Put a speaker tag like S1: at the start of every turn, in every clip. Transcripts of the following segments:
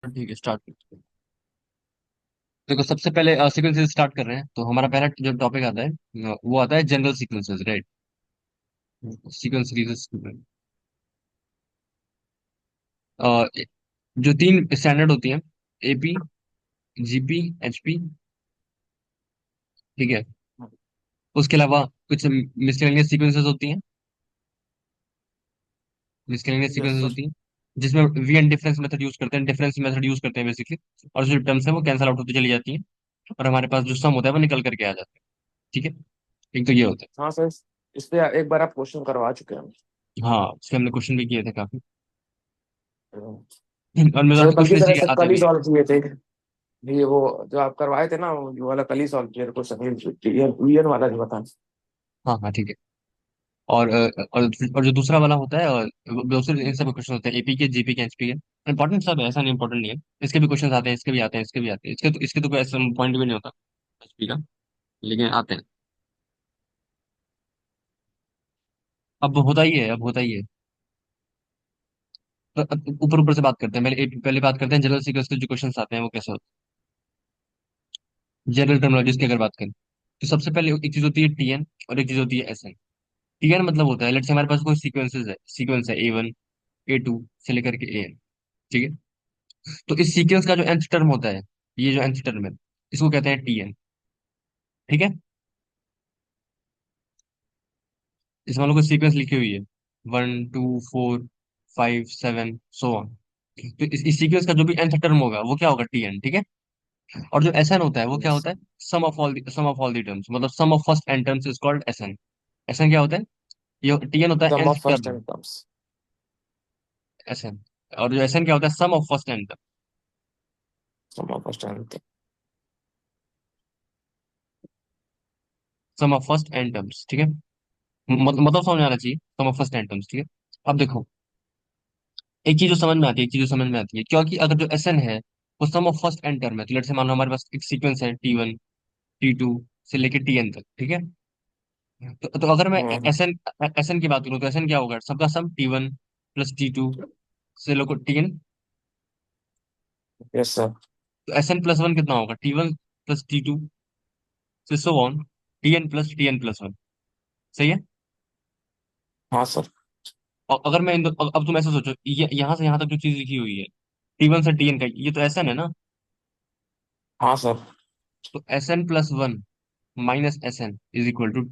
S1: ठीक है, स्टार्ट करते हैं। देखो, सबसे पहले सीक्वेंस से स्टार्ट कर रहे हैं, तो हमारा पहला जो टॉपिक आता है वो आता है general sequences, right. Sequence series. जो तीन स्टैंडर्ड होती हैं, एपी, जीपी, एचपी, ठीक है। उसके अलावा कुछ मिसलेनियस सीक्वेंसेस होती हैं, मिसलेनियस
S2: यस
S1: सीक्वेंसेस
S2: सर।
S1: होती हैं जिसमें V N difference method use करते हैं, डिफरेंस मेथड यूज करते हैं बेसिकली। और जो टर्म्स है वो कैंसिल आउट होती चली जाती हैं, और हमारे पास जो सम होता है वो निकल करके आ जाता है। ठीक है, एक तो ये होता
S2: हाँ सर, इस पे एक बार आप क्वेश्चन करवा चुके हैं।
S1: है। हाँ, इसके हमने क्वेश्चन भी किए थे काफी।
S2: हम्म।
S1: और मेरे
S2: सर
S1: तो
S2: बल्कि
S1: क्वेश्चन
S2: सर
S1: इसी के
S2: ऐसे
S1: आते
S2: कल ही
S1: भी हैं।
S2: सॉल्व किए थे। ये वो जो आप करवाए थे ना, वो वाला कल ही सॉल्व किया क्वेश्चन, वीएन वाला जो बता।
S1: हाँ हाँ, ठीक है। और जो दूसरा वाला होता है, और दूसरे इन सब क्वेश्चन होते हैं, एपी के, जीपी के, एचपी के। इंपॉर्टेंट सब है, ऐसा नहीं इंपॉर्टेंट नहीं है। इसके भी क्वेश्चन आते हैं, इसके भी आते हैं, इसके भी आते हैं, इसके तो कोई ऐसा पॉइंट भी नहीं होता एचपी का, लेकिन आते हैं। अब होता ही है, अब होता ही है। तो ऊपर ऊपर से बात करते हैं, पहले बात करते हैं जनरल सीक्वेंस के जो क्वेश्चन आते हैं वो कैसे होते हैं, जनरल टर्मिनोलॉजीज की अगर बात करें। तो सबसे पहले एक चीज होती है टीएन, और एक चीज होती है एसएन। टीएन मतलब होता है, लेट्स से हमारे पास कोई सीक्वेंस है A1, A2 से लेकर के एन, ठीक है। तो इस सीक्वेंस का जो nth टर्म होता है, ये जो nth टर्म है, इसको कहते हैं टीएन, ठीक है। इसमें हम लोग को सीक्वेंस लिखी हुई है, 1 2 4 5 7 सो ऑन। तो इस सीक्वेंस का जो भी nth टर्म होगा वो क्या होगा, टीएन, ठीक है। और जो एसएन होता है वो क्या
S2: यस
S1: होता है, sum of all the terms, मतलब sum of first N terms is called SN. SN क्या होता है, ये टीएन होता है
S2: sum
S1: nth
S2: of first
S1: term,
S2: N terms.
S1: SN. और जो एसएन क्या होता है, sum of first N,
S2: sum of first N.
S1: Sum of first N terms, ठीक है। मतलब समझ में आना चाहिए, sum of first N terms, ठीक है। अब देखो, एक चीज जो समझ में आती है, एक चीज जो समझ में आती है, क्योंकि अगर जो एसएन है वो सम ऑफ फर्स्ट एन टर्म है, तो लेट से मान लो हमारे पास एक सीक्वेंस है T1, T2 से लेके टीएन तक, ठीक है। तो अगर मैं
S2: हम्म।
S1: एसएन एसएन की बात करूँ, तो एसएन क्या होगा, सबका सम T1 प्लस T2 से लेकर टीएन।
S2: Yes sir.
S1: तो SN+1 कितना होगा, T1 प्लस T2 से सो ऑन, Tn+1, सही है।
S2: हाँ सर।
S1: और अगर मैं अब तुम ऐसे सोचो, यहाँ से यहाँ तक जो चीज लिखी हुई है, T1 से टीएन का, ये तो SN है ना।
S2: हाँ सर।
S1: तो SN+1 minus SN is equal to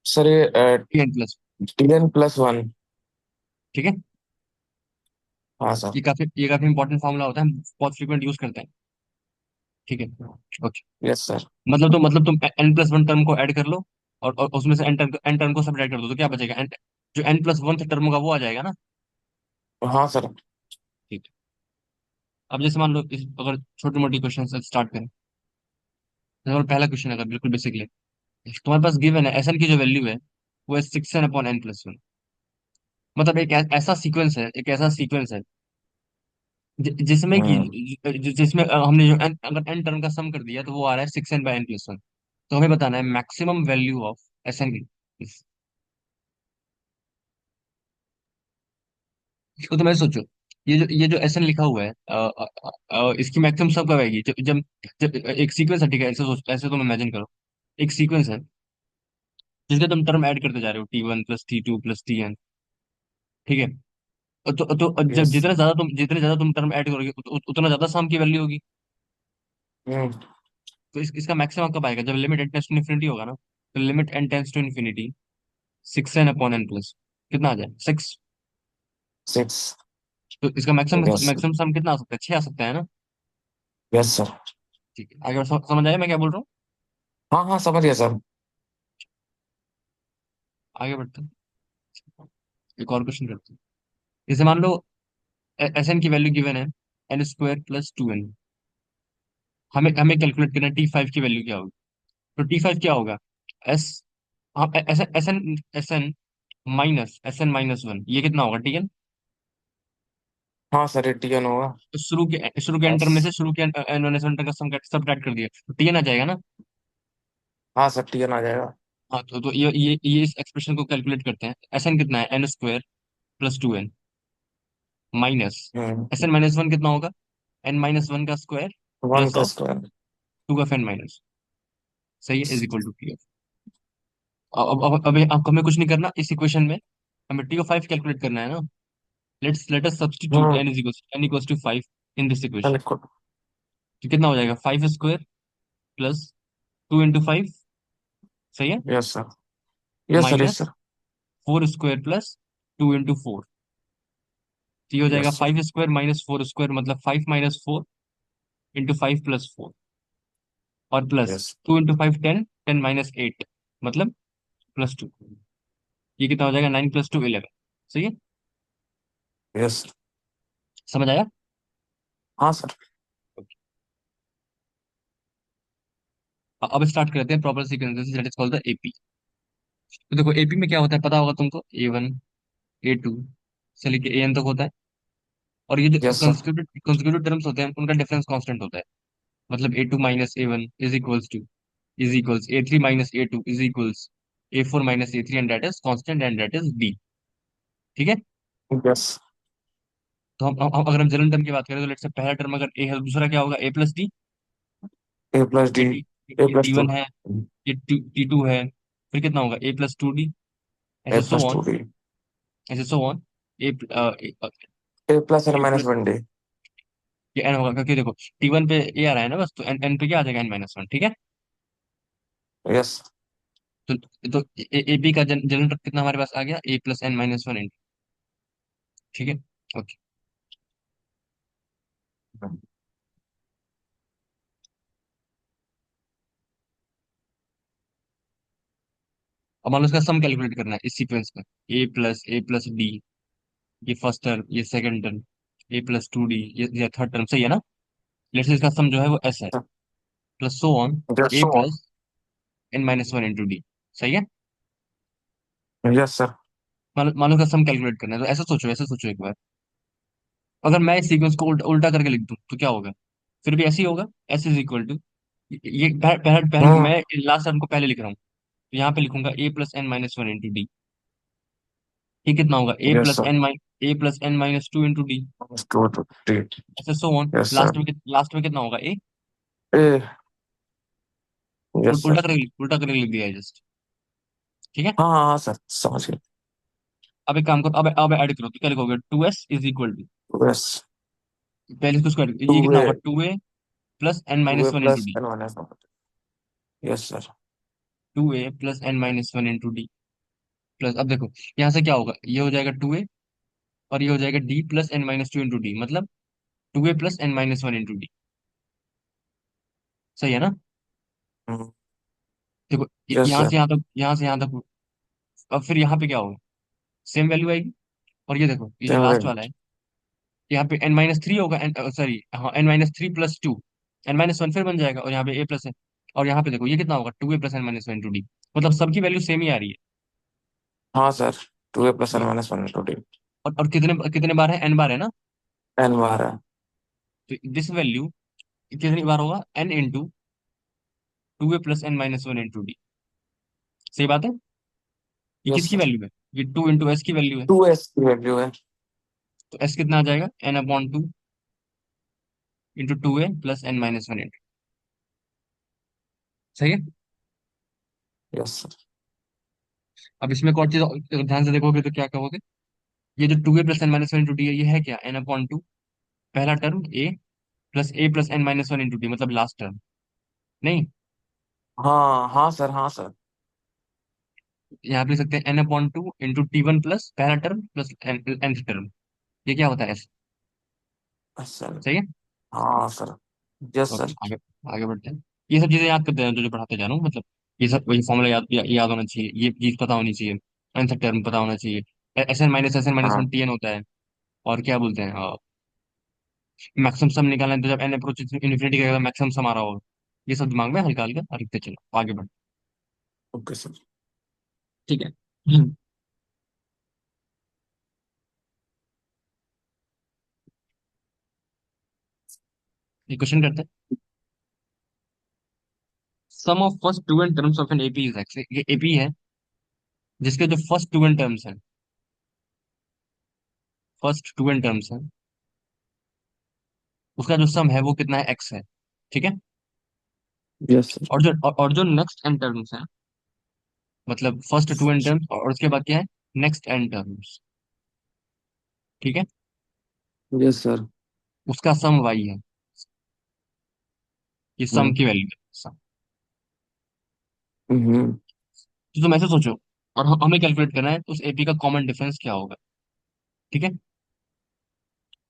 S2: sir ये
S1: Tn+,
S2: Tn+1।
S1: ठीक है।
S2: हाँ सर।
S1: ये काफी इंपॉर्टेंट फॉर्मूला होता है, हम बहुत फ्रीक्वेंट यूज करते हैं, ठीक है। ओके।
S2: Yes sir.
S1: मतलब तुम N+1 टर्म को ऐड कर लो, और उसमें से एन टर्म को सब्ट्रैक्ट कर दो, तो क्या बचेगा, जो N+1 टर्म होगा वो आ जाएगा ना।
S2: हाँ सर।
S1: ठीक है। अब जैसे मान लो अगर छोटी मोटी क्वेश्चन से स्टार्ट करें, जैसे हमारा पहला क्वेश्चन है, बिल्कुल बेसिकली तुम्हारे पास गिवन है एसएन की जो वैल्यू है वो है 6n/n+1। मतलब एक ऐसा सीक्वेंस है जिसमें कि
S2: हम्म।
S1: जिसमें हमने जो अगर n टर्म का सम कर दिया तो वो आ रहा है 6n/n+1। तो हमें बताना है मैक्सिमम वैल्यू ऑफ एसएन की। तो तुम्हें सोचो, ये जो एसएन लिखा हुआ है, इसकी मैक्सिमम सम कब आएगी, जब एक सीक्वेंस है, ठीक है, ऐसे तुम इमेजिन करो, एक सीक्वेंस है जिसके तुम टर्म ऐड करते जा रहे हो, T1 + T2 + Tn, ठीक है। जब
S2: यस।
S1: जितने ज्यादा तुम टर्म ऐड करोगे, उतना ज्यादा सम की वैल्यू होगी।
S2: हम्म।
S1: तो इसका मैक्सिमम कब आएगा, जब limit N tends to infinity होगा ना। तो limit N tends to infinity 6n/n+, कितना आ जाए, 6।
S2: 6।
S1: तो इसका मैक्सिमम
S2: यस।
S1: मैक्सिमम सम कितना आ सकता है, 6 आ सकता है ना।
S2: Yes sir.
S1: ठीक है, आगे समझ आया मैं क्या बोल रहा हूँ।
S2: हाँ हाँ, समझ गया सर।
S1: आगे बढ़ते हैं, एक और क्वेश्चन करते हैं। जैसे मान लो एस एन की वैल्यू गिवन है n² + 2n। हमें हमें कैलकुलेट करना है T5 की वैल्यू क्या होगी। तो T5 क्या होगा, एस एस एन माइनस 1, ये कितना होगा, Tn।
S2: हाँ सर, ये Tn होगा।
S1: तो शुरू के एंटर में से
S2: एस।
S1: शुरू के एन का सब्ट्रैक्ट कर दिया, तो Tn आ जाएगा ना।
S2: हाँ सर, Tn आ जाएगा।
S1: हाँ, तो ये इस एक्सप्रेशन को कैलकुलेट करते हैं, एस एन कितना है, n², प्लस 2n माइनस
S2: हम्म।
S1: एस एन माइनस वन कितना होगा, n-1 का स्क्वायर
S2: वन
S1: प्लस
S2: का
S1: ऑफ
S2: स्क्वायर।
S1: 2 ऑफ n-, सही है, इज इक्वल टू टी। अब हमें कुछ नहीं करना इस इक्वेशन में, हमें टी ऑफ 5 कैलकुलेट करना है ना। Let us substitute
S2: hmm.
S1: n equals to 5 in this equation.
S2: Unequal.
S1: तो कितना हो जाएगा, 5 स्क्वायर प्लस 2 इंटू 5, सही है,
S2: yes sir. Yes sir. Yes
S1: minus
S2: sir.
S1: 4 square plus 2 into 4। तो ये हो जाएगा
S2: yes sir.
S1: 5 square minus 4 square, मतलब 5 - 4 इंटू 5 प्लस 4, और प्लस
S2: यस।
S1: 2 इंटू 5 10, 10 - 8, मतलब +2। ये कितना हो जाएगा, 9 + 2 11, सही है,
S2: यस।
S1: समझ आया।
S2: हाँ सर।
S1: अब स्टार्ट करते हैं proper sequence, that is called the AP. तो देखो एपी में क्या होता है पता होगा तुमको, A1 A2 से लेके an तक होता है। और ये जो
S2: यस सर।
S1: कंसेक्यूटिव टर्म्स होते हैं उनका डिफरेंस कांस्टेंट होता है। मतलब A2 - A1 is equals A3 - A2 is equals A4 - A3, and that is constant and that is D। ठीक है।
S2: यस।
S1: तो अगर हम जनरल टर्म की बात करें तो लेट्स से पहला टर्म अगर A है तो दूसरा क्या होगा, A + D।
S2: A plus D.
S1: ये
S2: ए
S1: ये
S2: प्लस टू।
S1: T1 है, ये T2 है, फिर कितना होगा A + 2D,
S2: ए
S1: ऐसे so
S2: plus two
S1: on,
S2: D.
S1: ऐसे so on. A
S2: A plus N
S1: A
S2: minus
S1: plus
S2: one D.
S1: ये n होगा, क्योंकि देखो T1 पे A आ रहा है ना बस, तो n पे क्या आ जाएगा, n-1, ठीक है।
S2: यस।
S1: तो AP का जनरल टर्म कितना हमारे पास आ गया, A + n - 1, ठीक है, ओके। अब मान लो इसका सम कैलकुलेट करना है इस सीक्वेंस में, A + D, ये फर्स्ट टर्म, ये सेकंड टर्म, A + 2D, ये थर्ड टर्म, सही है ना। लेट्स से इसका सम जो है वो S है, plus so on
S2: yes
S1: A + n - 1 × D, सही है।
S2: Yes sir.
S1: मान लो इसका सम कैलकुलेट करना है, तो ऐसे सोचो एक बार, अगर मैं इस सीक्वेंस को उल्टा करके लिख दूं तो क्या होगा, फिर भी ऐसे ही होगा। S = ये पहले
S2: हम्म।
S1: मैं लास्ट टर्म को पहले लिख रहा हूँ, तो यहाँ पे लिखूंगा A + n - 1 × D। ये कितना होगा, A
S2: yes
S1: plus
S2: sir.
S1: N माइ A + n - 2 × D,
S2: two two D.
S1: ऐसे so on.
S2: Yes
S1: last
S2: sir.
S1: में लास्ट में कितना होगा A।
S2: ए। Yes sir.
S1: उल्टा करके लिख दिया है जस्ट, ठीक है।
S2: हाँ हाँ हाँ सर, समझ गए।
S1: अब एक काम करो, अब ऐड करो, तो क्या लिखोगे, 2S =
S2: यस।
S1: पहले इसको स्क्वायर,
S2: टू
S1: ये कितना
S2: ए।
S1: होगा, 2A + n - 1 × D।
S2: N minus one. Yes sir.
S1: 2A + n - 1 × D plus, अब देखो यहाँ से क्या होगा, ये हो जाएगा 2A, और ये हो जाएगा D + n - 2 × D, मतलब 2A + n - 1 × D, सही है ना। देखो
S2: यस
S1: यहाँ
S2: सर।
S1: से यहाँ तक, यहाँ से यहाँ तक, अब फिर यहाँ पे क्या होगा, सेम वैल्यू आएगी। और ये देखो ये जो
S2: सेम
S1: लास्ट
S2: वैल्यू।
S1: वाला है, यहाँ पे n-3 होगा, सॉरी हाँ, n-3 + 2, n-1 फिर बन जाएगा, और यहाँ पे A प्लस है। और यहाँ पे देखो ये कितना होगा, 2A + n - 1 × D, मतलब सबकी वैल्यू सेम ही आ रही है।
S2: हाँ sir. Two A plus N
S1: ये
S2: माइनस वन टू डी।
S1: और कितने कितने बार है, n बार है ना।
S2: एन बार है।
S1: तो दिस वैल्यू कितनी बार होगा, n × 2A + n - 1 × D, सही बात है। ये
S2: यस
S1: किसकी
S2: सर।
S1: वैल्यू है, ये 2 × S की वैल्यू है।
S2: टू एस की वैल्यू है।
S1: तो S कितना आ जाएगा, n/2 × 2A + n - 1, सही है।
S2: Yes sir.
S1: अब इसमें एक और चीज अगर ध्यान से देखोगे तो क्या कहोगे, ये जो 2A + n - 1 × D है, ये है क्या, n/2, पहला term A plus A + n - 1 × D, मतलब लास्ट टर्म, नहीं।
S2: हाँ हाँ सर। हाँ सर।
S1: यहाँ पे लिख सकते हैं n/2 × T1 प्लस पहला टर्म प्लस nth टर्म, ये क्या होता है S,
S2: सर।
S1: सही है।
S2: हाँ सर। Yes
S1: okay,
S2: sir.
S1: आगे आगे बढ़ते हैं। ये सब चीजें याद करते हैं, जो पढ़ाते जा रहा हूँ, मतलब ये सब वही फॉर्मूला याद होना चाहिए, ये चीज पता होनी चाहिए, nth टर्म पता होना चाहिए, SN - 1
S2: हाँ।
S1: TN होता है। और क्या बोलते हैं, मैक्सिमम सम निकालना है, तो जब n अप्रोच इन्फिनिटी करेगा मैक्सिमम सम आ रहा होगा। ये सब दिमाग में हल्का हल्का रखते चलो, आगे बढ़,
S2: ओके सर।
S1: ठीक है। ये क्वेश्चन करते हैं, sum of first two N terms of an AP is X, ये एपी है जिसके जो फर्स्ट टू एन टर्म्स हैं, फर्स्ट टू एन टर्म्स है उसका जो सम है वो कितना है, एक्स है। ठीक है।
S2: Yes sir.
S1: और जो नेक्स्ट एन टर्म्स है, मतलब फर्स्ट टू एन टर्म्स और उसके बाद क्या है, नेक्स्ट एन टर्म्स। ठीक है।
S2: Yes sir.
S1: उसका सम वाई है। ये सम
S2: हाँ।
S1: की वैल्यू है सम।
S2: हम्म।
S1: तो तुम ऐसे सोचो, और हमें कैलकुलेट करना है उस एपी का कॉमन डिफरेंस क्या होगा। ठीक है।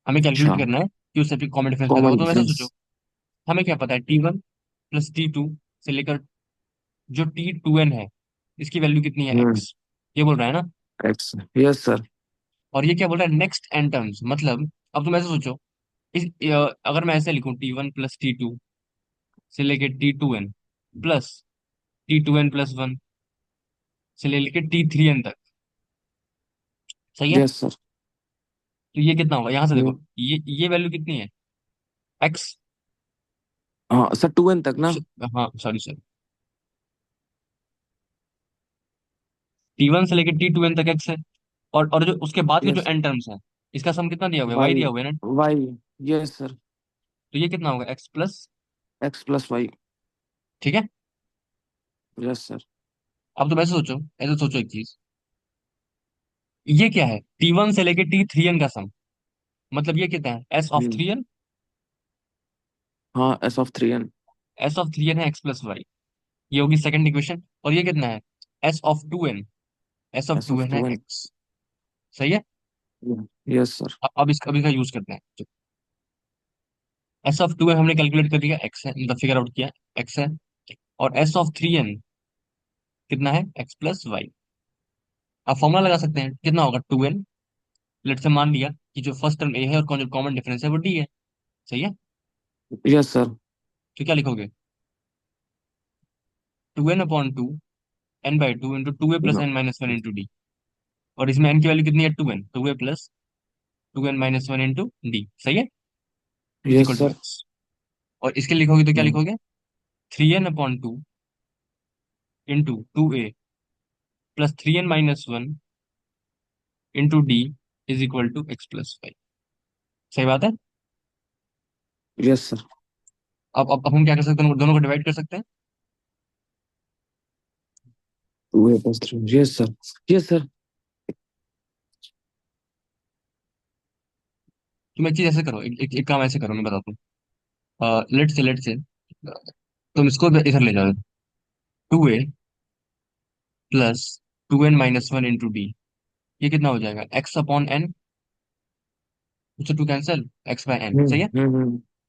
S1: हमें कैलकुलेट
S2: अच्छा।
S1: करना है कि उस एपी का कॉमन डिफरेंस क्या होगा।
S2: कॉमन
S1: तो वैसे
S2: डिफरेंस।
S1: सोचो, हमें क्या पता है, T1 प्लस T2 से लेकर जो T2n है, इसकी वैल्यू कितनी है,
S2: हम्म।
S1: एक्स। ये बोल रहा है ना।
S2: एक्स। Yes sir.
S1: और ये क्या बोल रहा है, नेक्स्ट एन टर्म्स, मतलब अब तुम ऐसे सोचो, अगर मैं ऐसे लिखूं T1 प्लस T2 से लेके T2n प्लस T2n+1 से लेके T3n तक। सही है।
S2: Yes sir.
S1: तो ये कितना होगा, यहां से देखो,
S2: हम्म।
S1: ये वैल्यू कितनी है, एक्स।
S2: हाँ सर, 2n तक ना।
S1: हाँ सॉरी सॉरी, T1 से लेके T2n तक एक्स है। और जो उसके बाद के जो
S2: यस।
S1: एन टर्म्स है, इसका सम कितना दिया हुआ है, वाई
S2: वाई।
S1: दिया हुआ है ना।
S2: वाई। Yes sir.
S1: तो ये कितना होगा, X plus.
S2: X plus Y.
S1: ठीक है।
S2: Yes sir.
S1: अब तुम ऐसे सोचो एक चीज, ये क्या है, T1 से लेके T3n का सम, मतलब ये कितना है, S of
S2: hmm.
S1: Three N
S2: हाँ, S(3)n।
S1: S of three N है एक्स प्लस वाई। ये होगी सेकंड इक्वेशन। और ये कितना है, S of 2n, S of
S2: S
S1: two
S2: of
S1: N है
S2: टू एन
S1: एक्स। सही है।
S2: Yes sir.
S1: अब इसका यूज करते हैं। एस ऑफ 2n हमने कैलकुलेट कर लिया, एक्स है, मतलब फिगर आउट किया, एक्स है। और एस ऑफ 3n कितना है, एक्स प्लस वाई। आप फॉर्मूला लगा सकते हैं, कितना होगा, 2n। लेट से मान लिया कि जो फर्स्ट टर्म ए है और जो कॉमन डिफरेंस है वो डी है। सही है।
S2: Yes sir.
S1: तो क्या लिखोगे, 2n/2, n/2 into 2a+n−1 into D. और इसमें n की वैल्यू कितनी है, 2n, 2a+2n−1 इंटू डी। सही है। Is
S2: yes
S1: equal to
S2: sir.
S1: X. और इसके लिखोगे तो क्या लिखोगे, 3n/2 into 2a+3n−1 into D is equal to x+5। सही बात है।
S2: Yes sir.
S1: अब हम क्या कर सकते हैं, दोनों को डिवाइड कर सकते हैं।
S2: 2a+3। Yes sir. Yes sir.
S1: तुम एक चीज ऐसे करो, एक काम ऐसे करो, मैं बताता हूँ। लेट से तुम इसको इधर ले जाओ, 2a+2n−1 इंटू डी। ये कितना हो जाएगा, x/n, उससे टू कैंसिल, x/n। सही है।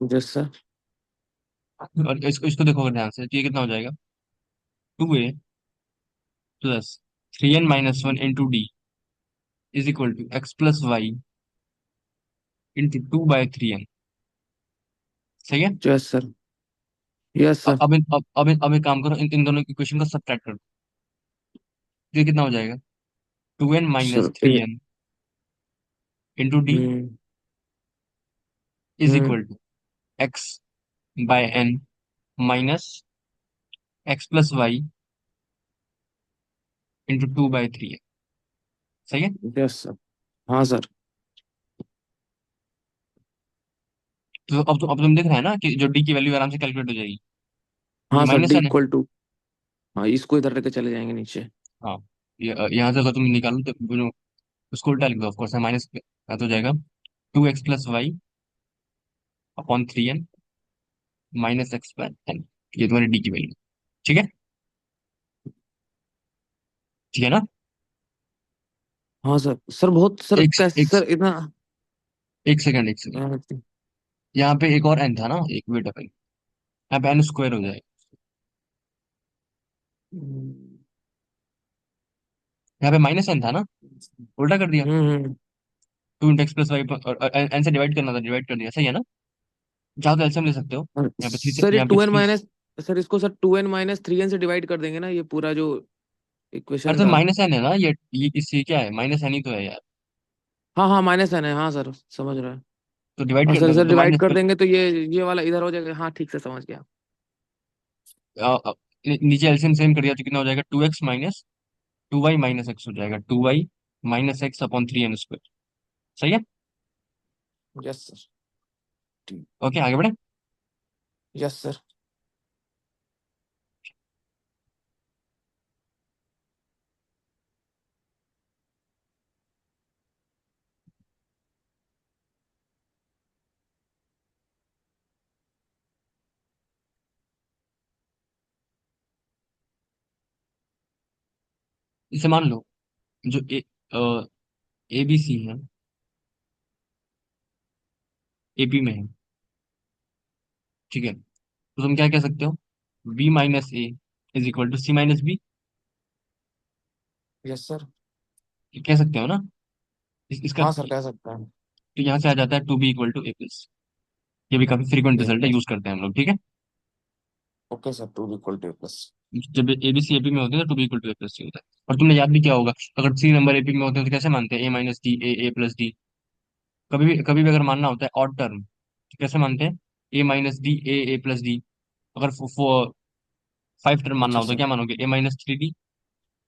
S2: Yes sir.
S1: और इसको इसको देखोगे ध्यान से, तो ये कितना हो जाएगा, 2a+3n−1 into D is equal to x+y into 2/3n। सही है।
S2: Yes sir. Yes sir.
S1: अब एक काम करो, इन दोनों इक्वेशन को सब्ट्रैक्ट करो। तो ये कितना हो जाएगा, two N minus
S2: sir
S1: three N into D
S2: hmm.
S1: Is
S2: hmm.
S1: Equal to x/n minus x+y into 2/3 है। सही है।
S2: Yes sir. हाँ सर।
S1: तो अब तुम देख रहे हैं ना कि जो डी की वैल्यू आराम से कैलकुलेट हो जाएगी, क्योंकि
S2: हाँ सर,
S1: माइनस
S2: डी
S1: एन है।
S2: Equal to. हाँ, इसको इधर लेके चले जाएंगे नीचे।
S1: हाँ, यहाँ से अगर तुम निकालो तो जो उसको उल्टा लिख दो, ऑफकोर्स है माइनस तो हो जाएगा 2x+y/3n माइनस x/n। ये तुम्हारी डी की वैल्यू। ठीक है। ठीक है ना।
S2: हाँ सर। सर बहुत सर,
S1: एक
S2: कैसे
S1: एक
S2: सर इतना।
S1: एक सेकंड, एक सेकंड। यहाँ पे एक और एन था ना, एक वेट अपन, यहाँ पे एन स्क्वायर हो जाएगा। यहाँ पे माइनस एन था ना, उल्टा कर दिया।
S2: हम्म।
S1: 2 × x+y एन से डिवाइड करना था, डिवाइड कर दिया। सही है ना। चाहो तो एलसीएम ले सकते हो। यहाँ पे थ्री से,
S2: सर ये
S1: यहाँ पे
S2: 2n
S1: थ्री।
S2: माइनस। सर इसको सर 2n-3n से डिवाइड कर देंगे ना, ये पूरा जो
S1: अरे
S2: इक्वेशन
S1: तो
S2: था।
S1: माइनस एन है ना, ये इससे क्या है, माइनस एन ही तो है यार।
S2: हाँ हाँ, -n है, हाँ सर समझ रहा है।
S1: तो डिवाइड
S2: हाँ
S1: कर
S2: सर,
S1: दो
S2: सर
S1: तो
S2: डिवाइड
S1: माइनस।
S2: कर देंगे तो ये वाला इधर हो जाएगा। हाँ ठीक से समझ गया।
S1: नीचे एलसीएम सेम कर दिया तो कितना हो जाएगा, 2x - 2y - x हो जाएगा, 2y - x/3n²। सही है।
S2: Yes sir. टी।
S1: ओके, आगे बढ़े।
S2: Yes sir.
S1: इसे मान लो, जो ए बी सी है, एपी में है, ठीक है, तो तुम क्या कह सकते हो? B minus A is equal to C minus B,
S2: yes sir.
S1: कह सकते हो ना? इसका
S2: हाँ सर,
S1: तो
S2: कह सकते हैं।
S1: यहाँ से आ जाता है two B equal to A plus. ये भी काफी फ्रीक्वेंट
S2: ए
S1: रिजल्ट है,
S2: प्लस।
S1: यूज करते हैं हम लोग, ठीक है।
S2: Okay sir, two equal to A plus.
S1: जब एबीसी एपी में होते हैं तो two B equal to A plus होता है। और तुमने याद भी किया होगा, अगर सी नंबर एपी में होते हैं तो कैसे मानते हैं? ए माइनस डी, ए प्लस डी। कभी भी अगर मानना होता है ऑड टर्म तो कैसे मानते हैं? ए माइनस डी, ए प्लस डी। अगर फाइव टर्म मानना
S2: अच्छा
S1: होता है
S2: सर।
S1: क्या मानोगे? ए माइनस थ्री डी,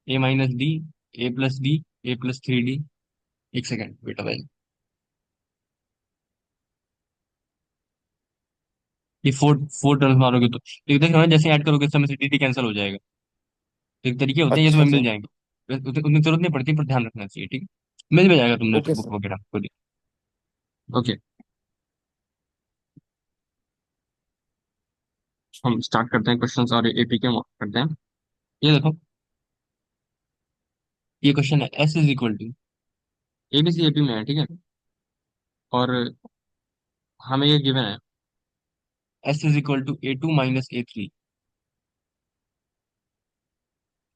S1: ए माइनस डी, ए प्लस डी, ए प्लस थ्री डी। एक सेकेंड बेटा भाई, ये फोर फोर टर्म्स मारोगे तो एक देख रहे हो ना, जैसे ऐड करोगे समय से डी डी कैंसिल हो जाएगा। तो एक तरीके होते हैं, ये
S2: अच्छा
S1: तुम्हें मिल
S2: सर।
S1: जाएंगे। उतनी जरूरत नहीं पड़ती, पर ध्यान रखना चाहिए, ठीक है। मिल भी जाएगा तुमने
S2: ओके
S1: बुक
S2: सर।
S1: वगैरह को। ओके, हम स्टार्ट करते हैं क्वेश्चंस और एपी के करते हैं। ये देखो, ये क्वेश्चन है S is equal to, ABC AP में है, ठीक है। और हमें ये गिवन है S is equal to A two minus A three.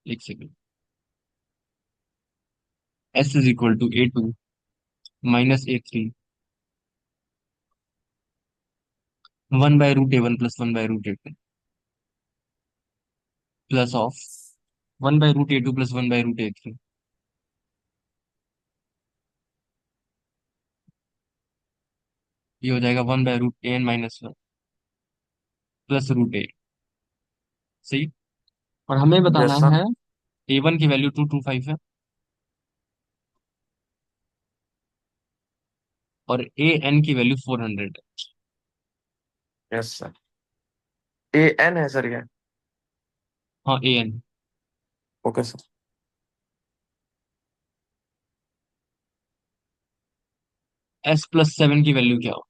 S1: एक second, S is equal to A two minus A three, one by root A one plus one by root A two plus of one by root A two plus one by root A three. ये हो जाएगा one by root A N minus one plus root A. सही। और हमें बताना
S2: yes sir.
S1: है A one की value two two five है, और ए एन की वैल्यू फोर हंड्रेड है।
S2: Yes sir. ए एन है सर ये।
S1: हाँ, A N.
S2: Okay sir.
S1: S plus seven की वैल्यू क्या हो?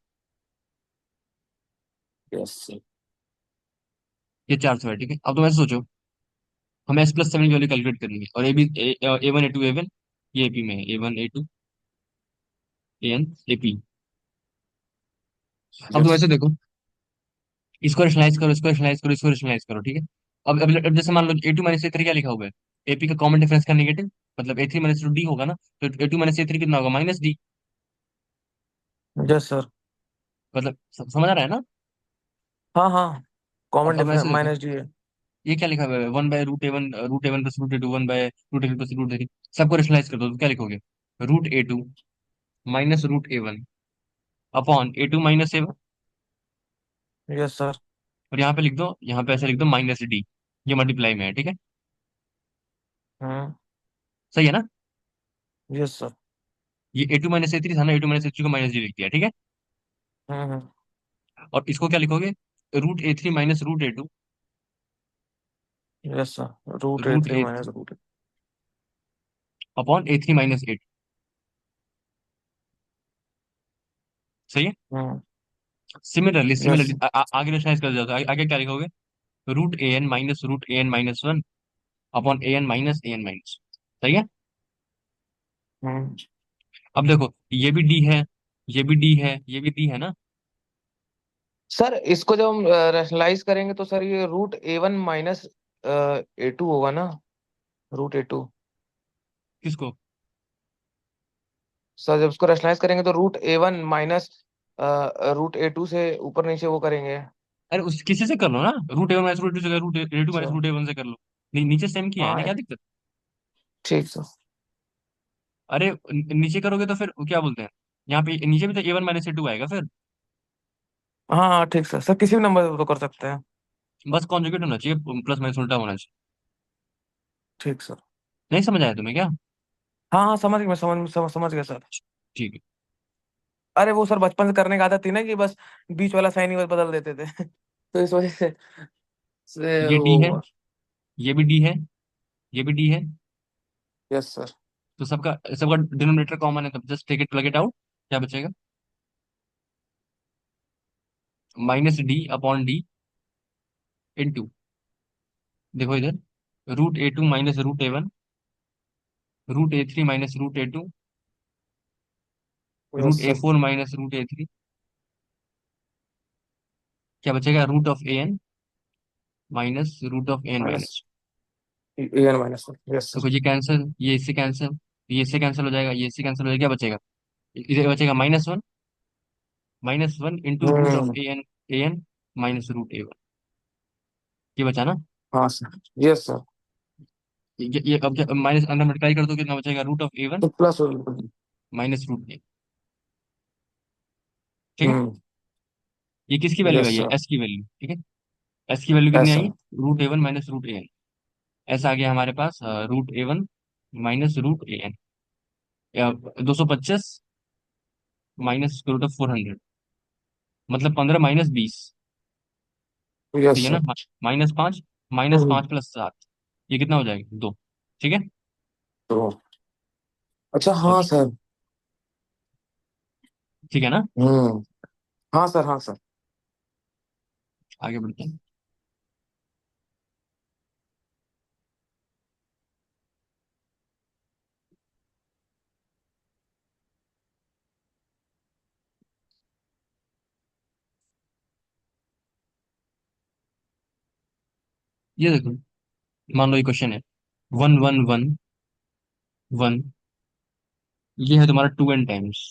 S2: Yes sir.
S1: ये चार सौ है, ठीक है। अब तुम ऐसे सोचो, हमें एस प्लस सेवन की वैल्यू कैलकुलेट करनी है, और A B, A one A two A one, ये ए पी में है, A one A two A N A P. अब तुम
S2: यस।
S1: ऐसे देखो, इसको रेशनलाइज करो, इसको रेशनलाइज करो, इसको रेशनलाइज करो, ठीक है। अब जैसे मान लो ए टू माइनस ए थ्री क्या लिखा हुआ है? एपी का कॉमन डिफरेंस का नेगेटिव, मतलब ए थ्री माइनस डी होगा ना। तो ए टू माइनस ए थ्री कितना होगा? Minus D.
S2: Yes sir.
S1: मतलब समझ आ रहा है ना?
S2: हाँ हाँ, कॉमन
S1: अब
S2: डिफरेंस
S1: ऐसे देखो,
S2: माइनस डी है।
S1: ये क्या लिखा हुआ है? One by root A one plus root A two, one by root A plus root A three. सबको रेशनलाइज कर दो तो क्या लिखोगे? Root A two minus root A one upon A two minus A one.
S2: Yes sir.
S1: और यहाँ पे लिख दो, यहाँ पे ऐसे लिख दो माइनस डी। ये मल्टीप्लाई में है, ठीक है।
S2: हम्म।
S1: सही है ना?
S2: Yes sir.
S1: ये A two minus A three था ना, A two minus A three को माइनस डी लिख दिया, ठीक है।
S2: हम्म।
S1: और इसको क्या लिखोगे? Root A three minus root A two,
S2: yes sir, root A
S1: root
S2: three
S1: A
S2: minus root.
S1: Upon A three minus eight. सही है।
S2: हम्म।
S1: Similarly
S2: yes.
S1: सिमिलरली आगे रेशनलाइज कर जाओ, आगे क्या लिखोगे? Root A N minus one upon A N minus. सही है।
S2: हम्म।
S1: अब देखो, ये भी डी है, ये भी डी है, ये भी डी है ना।
S2: सर इसको जब हम रैशनलाइज करेंगे तो सर ये root A one minus A two होगा ना। Root A two.
S1: किसको?
S2: सर जब इसको रैशनलाइज करेंगे तो root A one minus root A two से ऊपर नीचे वो करेंगे।
S1: अरे उस किसी से कर लो ना, root A one minus root two से, रूट ए टू माइनस
S2: अच्छा।
S1: रूट ए वन से कर लो। नीचे सेम किया है ना,
S2: हाँ
S1: क्या दिक्कत?
S2: ठीक सर।
S1: अरे नीचे करोगे तो फिर क्या बोलते हैं, यहाँ पे नीचे भी तो ए वन माइनस ए टू आएगा फिर।
S2: हाँ हाँ ठीक सर, सर किसी भी नंबर से तो कर सकते हैं।
S1: बस कॉन्जुगेट होना चाहिए, प्लस माइनस उल्टा होना चाहिए।
S2: ठीक सर।
S1: नहीं समझ आया तुम्हें क्या?
S2: हाँ हाँ समझ गया, मैं समझ गया सर।
S1: ठीक है।
S2: अरे वो सर बचपन से करने की आदत थी ना कि बस बीच वाला साइन ही बस बदल देते थे। तो इस वजह से
S1: ये डी
S2: वो
S1: है,
S2: हुआ।
S1: ये भी डी है, ये भी डी है।
S2: Yes sir.
S1: तो सबका सबका डिनोमिनेटर कॉमन है, तो just take it, plug it out. क्या बचेगा? Minus D upon D into, देखो इधर, root A two minus root A one, root A three minus root A two,
S2: yes
S1: root A
S2: sir.
S1: Four minus root A three. क्या बचेगा? Root of A N minus root of A N
S2: minus
S1: minus.
S2: A N minus one. Yes
S1: देखो
S2: sir.
S1: ये cancel, ये इससे cancel, ये इससे cancel हो जाएगा, ये इससे कैंसिल हो जाएगा। क्या बचेगा? इधर बचेगा minus one, minus one into root of
S2: hmm.
S1: A N minus root A one. ये बचा ना?
S2: हाँ सर। Yes sir.
S1: ये अब माइनस अंदर मल्टीप्लाई कर दो, कितना बचेगा? रूट ऑफ ए वन
S2: तो प्लस।
S1: माइनस रूट ए। ठीक है।
S2: हम्म।
S1: ये किसकी वैल्यू
S2: यस
S1: आई है?
S2: सर।
S1: एस की वैल्यू, ठीक है। एस की वैल्यू कितनी
S2: ऐसा।
S1: आई? Root A one minus root A N. ऐसा आ गया हमारे पास, root A one minus root A N, 225 minus root of 400, मतलब 15 माइनस 20।
S2: यस
S1: ठीक है ना?
S2: सर।
S1: माइनस पाँच, माइनस
S2: हम्म।
S1: पाँच प्लस सात, ये कितना हो जाएगा? दो। ठीक है।
S2: तो अच्छा हाँ
S1: ऑप्शन,
S2: सर।
S1: ठीक है ना?
S2: हम्म। हाँ सर, हाँ सर।
S1: आगे बढ़ते हैं। ये देखो, मान लो ये क्वेश्चन है, वन वन वन वन, ये है तुम्हारा टू एन टाइम्स,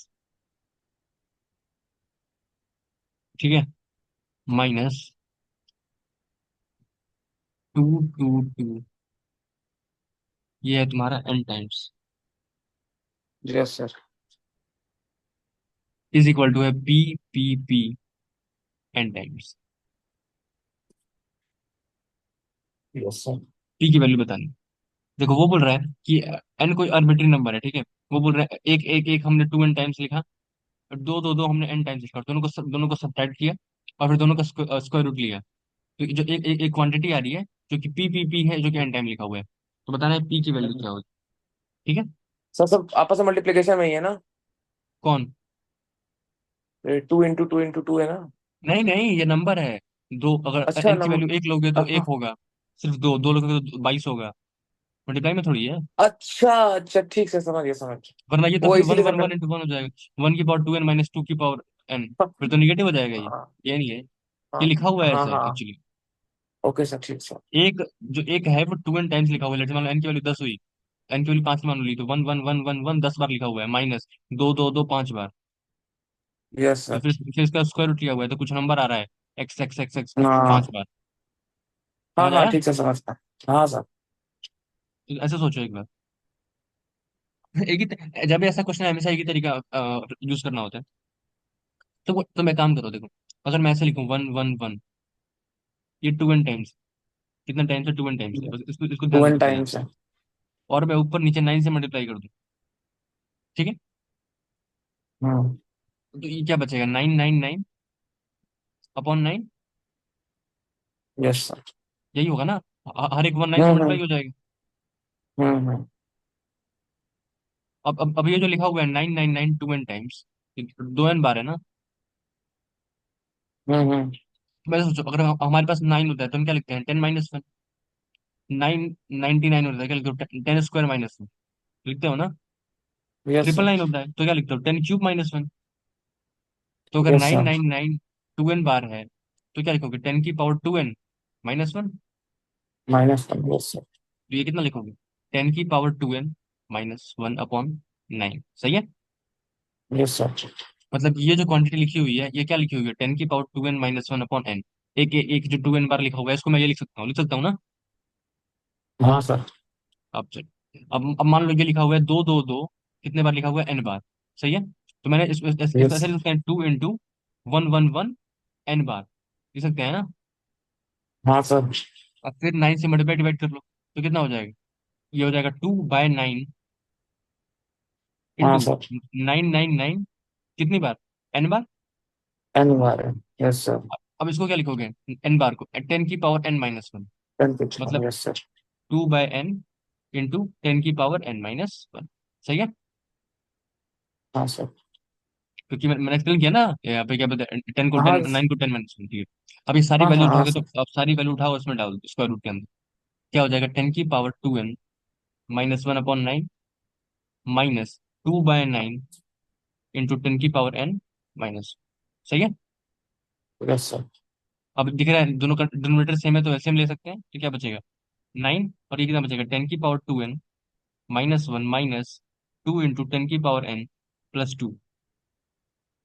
S1: ठीक है, माइनस टू टू टू, ये है तुम्हारा N times,
S2: yes sir.
S1: Is equal to है P P P N times.
S2: Yes sir.
S1: P की वैल्यू बतानी। देखो वो बोल रहा है कि एन कोई आर्बिट्री नंबर है, ठीक है। वो बोल रहा है एक एक एक हमने टू एन टाइम्स लिखा, और दो दो दो हमने एन टाइम्स लिखा, और दोनों को सब्ट्रैक्ट किया, और फिर दोनों का स्क्वायर रूट लिया। तो जो एक क्वांटिटी आ रही है जो कि पी पी पी है, जो कि एन टाइम लिखा हुआ है, तो बताना है पी की वैल्यू क्या होगी। ठीक है।
S2: सर सब आपस में मल्टीप्लिकेशन में ही है ना?
S1: कौन?
S2: टू इंटू टू है ना?
S1: नहीं नहीं, ये नंबर है। दो, अगर
S2: अच्छा
S1: एन की वैल्यू एक लोगे तो एक
S2: हाँ।
S1: होगा, सिर्फ दो दो लोगे तो 22 होगा। मल्टीप्लाई में थोड़ी है।
S2: अच्छा अच्छा, ठीक से समझ गया, समझ गया।
S1: वरना ये तो
S2: वो
S1: फिर वन
S2: इसीलिए
S1: one
S2: sir
S1: one into one हो जाएगा, वन की power two N minus two की पावर एन, फिर तो निगेटिव हो जाएगा ये।
S2: हाँ
S1: ये नहीं है,
S2: हाँ
S1: ये लिखा हुआ है
S2: हाँ
S1: ऐसे
S2: हाँ।
S1: एक्चुअली।
S2: ओके सर, ठीक सर।
S1: एक, जो एक है वो टू एन टाइम्स लिखा हुआ है, लेकिन मान लो एन की वैल्यू 10 हुई, एन की वैल्यू 5 मान ली, तो one one one one one 10 बार लिखा हुआ है, माइनस दो दो दो 5 बार,
S2: यस
S1: तो
S2: सर।
S1: फिर इसका स्क्वायर रूट लिया हुआ है, तो कुछ नंबर आ रहा है, एक्स एक्स एक्स एक्स
S2: हाँ
S1: 5 बार।
S2: हाँ
S1: समझ
S2: हाँ,
S1: आया?
S2: ठीक से समझ गया। हाँ सर।
S1: तो ऐसे सोचो एक बार। एक ही जब भी ऐसा क्वेश्चन हमेशा एक ही तरीका यूज करना होता है। तो मैं काम करो, देखो, अगर मैं ऐसे लिखूं वन वन वन, ये टू एन टाइम्स, कितना टाइम्स है? टू एन टाइम्स है, बस इसको इसको
S2: टू
S1: ध्यान
S2: एन
S1: रखो ध्यान।
S2: टाइम्स है।
S1: और मैं ऊपर नीचे 9 से मल्टीप्लाई कर दूं, ठीक है।
S2: हम्म।
S1: तो ये क्या बचेगा? 999 अपॉन 9,
S2: यस सर।
S1: यही होगा ना? हर एक वन 9 से मल्टीप्लाई
S2: हम्म।
S1: हो जाएगा।
S2: हम्म।
S1: अब ये जो लिखा हुआ है 999 टू एन टाइम्स, दो एन बार है ना।
S2: हम्म।
S1: मैं सोचो, अगर हमारे पास 9 होता है तो हम क्या लिखते हैं? 10 माइनस वन। 999 होता है, क्या लिखते हो? 10 स्क्वायर माइनस वन, लिखते हो ना।
S2: Yes
S1: triple
S2: sir.
S1: नाइन होता है तो क्या लिखते हो? 10 क्यूब माइनस वन। तो अगर
S2: yes
S1: nine
S2: sir.
S1: Nine nine two n बार है, तो क्या लिखोगे? 10 की power two N minus one.
S2: Minus one. Yes sir.
S1: तो ये कितना लिखोगे? 10 की power two N minus one upon 9, सही है।
S2: Yes sir.
S1: मतलब ये जो क्वांटिटी लिखी हुई है, ये क्या लिखी हुई है? 10 की power two N minus one upon N. एक जो टू एन बार लिखा हुआ है, इसको मैं ये लिख सकता हूँ ना।
S2: हाँ सर।
S1: अब चल, अब मान लो ये लिखा हुआ है दो दो दो, कितने बार लिखा हुआ है? एन बार, सही है। तो मैंने इस
S2: यस
S1: ऐसे लिख सकते हैं, two into one one one n बार, लिख सकते हैं ना।
S2: हाँ सर।
S1: अब फिर 9 से मल्टीप्लाई डिवाइड कर लो, तो कितना हो जाएगा? ये हो जाएगा 2/9
S2: हाँ
S1: इंटू
S2: सर।
S1: 999, कितनी बार? एन बार।
S2: एन बार है। Yes sir.
S1: अब इसको क्या लिखोगे, एन बार को 10 की पावर n-1,
S2: 10 पिक्चर,
S1: मतलब
S2: यस सर।
S1: 2/n इंटू 10 की पावर n-1। सही है।
S2: हाँ सर।
S1: क्योंकि मैंने एक्सप्लेन किया ना यहाँ पे, क्या बोलते हैं, टेन को
S2: हाँ
S1: 9 को 10 -1, ठीक है। अब ये सारी
S2: हाँ
S1: वैल्यू
S2: हाँ हाँ
S1: उठाओगे तो
S2: सर।
S1: अब सारी वैल्यू उठाओ, उसमें डाल दो स्क्वायर रूट के अंदर। क्या हो जाएगा, 10 की पावर 2n -1/9 माइनस 2/9 इंटू 10 की पावर n-। सही है।
S2: Yes sir.
S1: अब दिख रहा है दोनों का डिनोमिनेटर सेम है तो ऐसे हम ले सकते हैं, तो क्या बचेगा 9, और ये कितना बचेगा 10 की पावर 2n -1 माइनस 2 इंटू 10 की पावर n+2,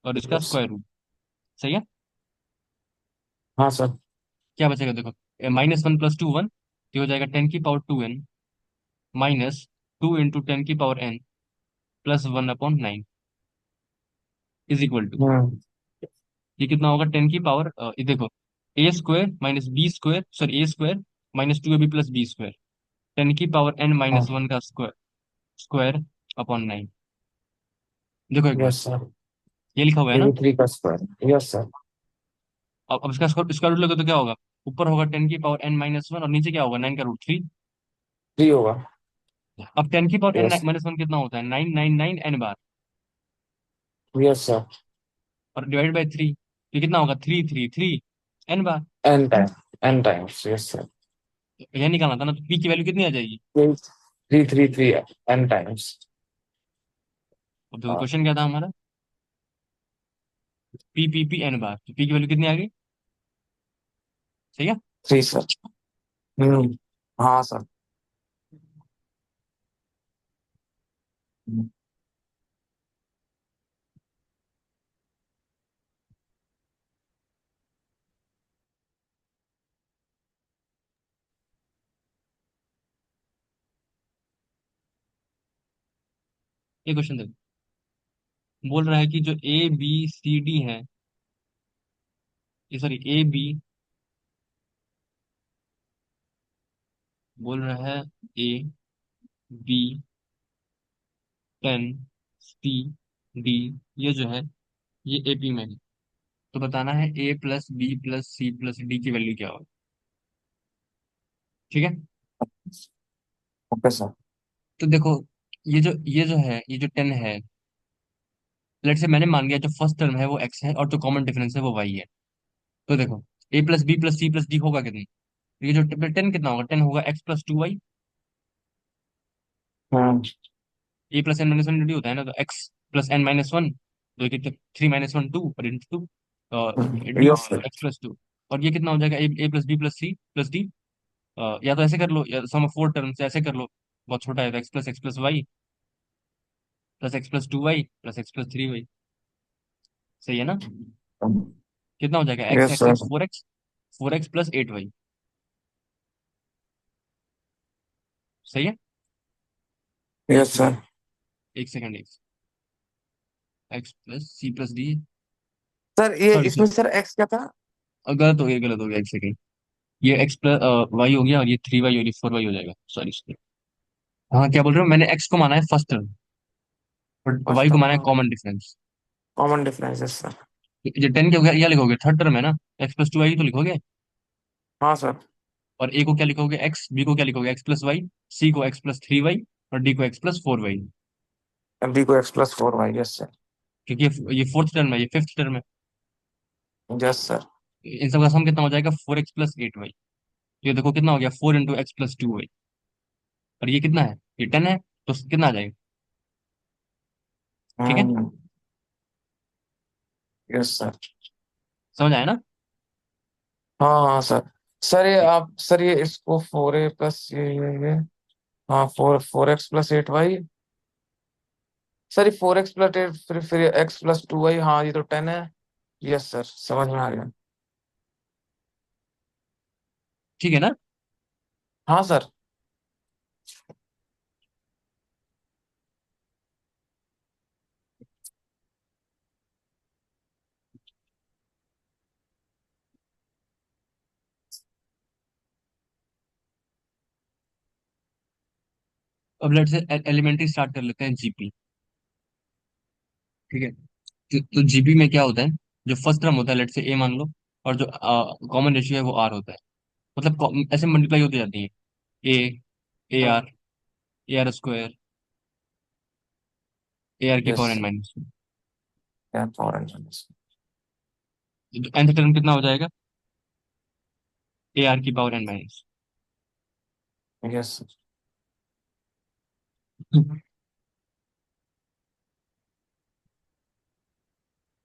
S1: और इसका
S2: यस
S1: स्क्वायर
S2: सर।
S1: रूट। सही है।
S2: हाँ सर।
S1: क्या बचेगा देखो, -1 + 2 1, ये हो जाएगा 10 की पावर 2n -2 इंटू 10 की power n+1/9 is equal to,
S2: hmm.
S1: ये कितना होगा 10 की पावर, ये देखो, a² - b² sorry a² -2ab + b², 10 की पावर n-1
S2: हाँ।
S1: का स्क्वायर, स्क्वायर अपॉन 9। देखो एक बार,
S2: यस सर।
S1: ये लिखा हुआ है
S2: ये
S1: ना।
S2: भी 3 का स्क्वायर, यस सर।
S1: अब इसका स्क्वायर रूट लोगे तो क्या होगा, ऊपर होगा 10 की पावर n-1 और नीचे क्या होगा 9 का रूट 3।
S2: 3 होगा।
S1: अब 10 की पावर n
S2: यस।
S1: -1 कितना होता है, 999 n बार,
S2: यस सर।
S1: और डिवाइड बाई 3, ये कितना होगा 333 n बार।
S2: N time, n times, yes sir.
S1: यह निकालना था ना, तो p की वैल्यू कितनी आ जाएगी।
S2: 333 एन टाइम्स।
S1: अब देखो
S2: हाँ।
S1: क्वेश्चन क्या था हमारा, p n बार, तो p की वैल्यू कितनी आ गई। सही है।
S2: 3 सर। हम्म। हाँ सर।
S1: ये क्वेश्चन देखो, बोल रहा है कि जो ABCD है, ये सॉरी AB, बोल रहा है ABCD, ये जो है ये AP में है, तो बताना है A+B+C+D की वैल्यू क्या होगी। ठीक है।
S2: Okay sir.
S1: तो देखो, ये जो 10 है, लेट से मैंने मान लिया जो फर्स्ट टर्म है वो x है और जो कॉमन डिफरेंस है वो y है। तो देखो A+B+C+D होगा कितनी, तो ये जो 10 कितना होगा, 10 होगा x+2y।
S2: हम्म।
S1: A+n-1 होता है ना, तो x+n-1, तो ये 3 - 1 2 और into 2 D
S2: yes sir.
S1: x+2, और ये कितना हो जाएगा A+B+C+D। या तो ऐसे कर लो, या सम ऑफ 4 टर्म से ऐसे कर लो, बहुत छोटा है, तो x+x+y plus x+2y plus x+3y। सही है ना। कितना हो जाएगा, x
S2: yes
S1: x
S2: sir.
S1: X 4x plus 8y। सही है।
S2: Yes sir.
S1: एक सेकंड, x+C+D,
S2: सर ये
S1: सॉरी
S2: इसमें
S1: सर,
S2: सर एक्स क्या था?
S1: गलत हो गया एक सेकंड, ये x+y हो गया, और ये 3y और ये 4y हो जाएगा, सॉरी सॉरी। हाँ, क्या बोल रहे हो, मैंने x को माना है फर्स्ट टर्म और y
S2: फर्स्ट
S1: को
S2: टर्म,
S1: माना है
S2: हाँ।
S1: Common difference.
S2: Common difference, yes sir.
S1: ये 10 क्या हो गया, यह लिखोगे थर्ड टर्म है ना, x+2y तो लिखोगे,
S2: हाँ सर।
S1: और a को क्या लिखोगे x, b को क्या लिखोगे x+y, c को x+3y और d को x+4y,
S2: बी को x+4y, यस सर।
S1: क्योंकि ये फोर्थ टर्म है, ये फिफ्थ टर्म है।
S2: Yes sir.
S1: इन सब का सम कितना हो जाएगा, 4x+8y। ये देखो कितना हो गया, 4 × x+2y, और ये कितना है, ये 10 है, तो कितना आ जाएगा। ठीक है।
S2: हम्म। Yes sir.
S1: समझ आया ना।
S2: हाँ हाँ सर। सर ये आप सर ये इसको 4a प्लस ये हाँ, 4x+8y। सर ये 4x+8, फिर x+2y, हाँ ये तो 10 है। यस सर, समझ में आ गया।
S1: ठीक है ना।
S2: हाँ सर।
S1: अब लेट से एलिमेंट्री स्टार्ट कर लेते हैं, GP। ठीक है। तो जीपी में क्या होता है, जो फर्स्ट टर्म होता है, लेट से ए मान लो, और जो कॉमन रेशियो है वो आर होता है। मतलब ऐसे मल्टीप्लाई होती जाती है, ए, ए
S2: हाँ।
S1: R, A R square, A R की
S2: yes.
S1: Power n minus.
S2: Ten power n minus.
S1: nth term कितना हो जाएगा, ए आर की पावर एन माइनस।
S2: यस।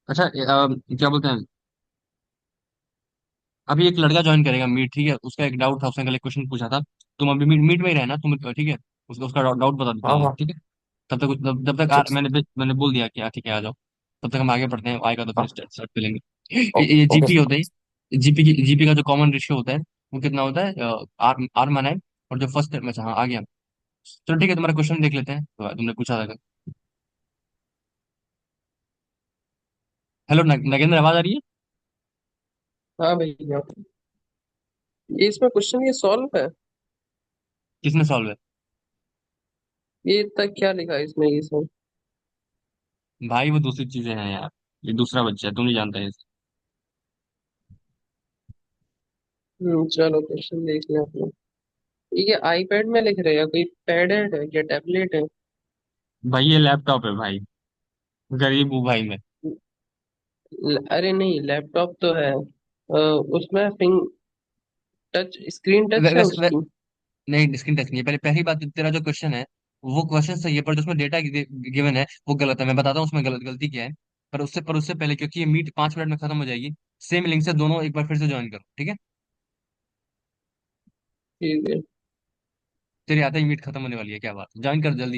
S1: अच्छा, क्या बोलते हैं, अभी एक लड़का ज्वाइन करेगा मीट, ठीक है, उसका एक डाउट था, उसने कल एक क्वेश्चन पूछा था। तुम अभी मीट मीट में ही रहना तुम, ठीक है, उसका उसका डाउट बता देता
S2: हाँ
S1: हूँ मैं,
S2: हाँ।
S1: ठीक है। जब तक
S2: ठीक।
S1: मैंने बोल दिया कि ठीक है आ जाओ। तब तक हम आगे बढ़ते हैं, आएगा तो फिर
S2: हाँ।
S1: स्टार्ट स्टार्ट करेंगे। ये
S2: ओके
S1: जीपी
S2: सर।
S1: होता है, जीपी का जो कॉमन रेशियो होता है वो कितना होता है, आर आर माना है, और जो फर्स्ट में, अच्छा हाँ आ गया। चलो ठीक है, तुम्हारा क्वेश्चन देख लेते हैं, तो तुमने पूछा था। हेलो नगेंद्र, आवाज आ रही है?
S3: हाँ भैया, ये इसमें क्वेश्चन ये सॉल्व है?
S1: किसने सॉल्व है?
S3: ये तक क्या लिखा है इसमें ये सब?
S1: भाई वो दूसरी चीजें हैं यार, ये दूसरा बच्चा है, तुम नहीं जानते हैं।
S3: चलो क्वेश्चन देख लें अपना। ये आईपैड में लिख रहे हैं, कोई पैड है या टैबलेट है?
S1: भाई ये लैपटॉप है भाई, गरीब हूँ भाई मैं।
S3: अरे नहीं, लैपटॉप तो है। उसमें फिंग टच स्क्रीन टच है
S1: वैसे
S3: उसकी?
S1: नहीं, स्क्रीन टच नहीं है। पहले पहली बात तो तेरा जो क्वेश्चन है वो क्वेश्चन सही है, पर जो उसमें डेटा गिवन है वो गलत है। मैं बताता हूँ उसमें गलती क्या है। पर उससे पहले, क्योंकि ये मीट 5 मिनट में खत्म हो जाएगी, सेम लिंक से दोनों एक बार फिर से ज्वाइन करो, ठीक है।
S3: ठीक है।
S1: तेरे आते ही मीट खत्म होने वाली है, क्या बात, ज्वाइन कर जल्दी।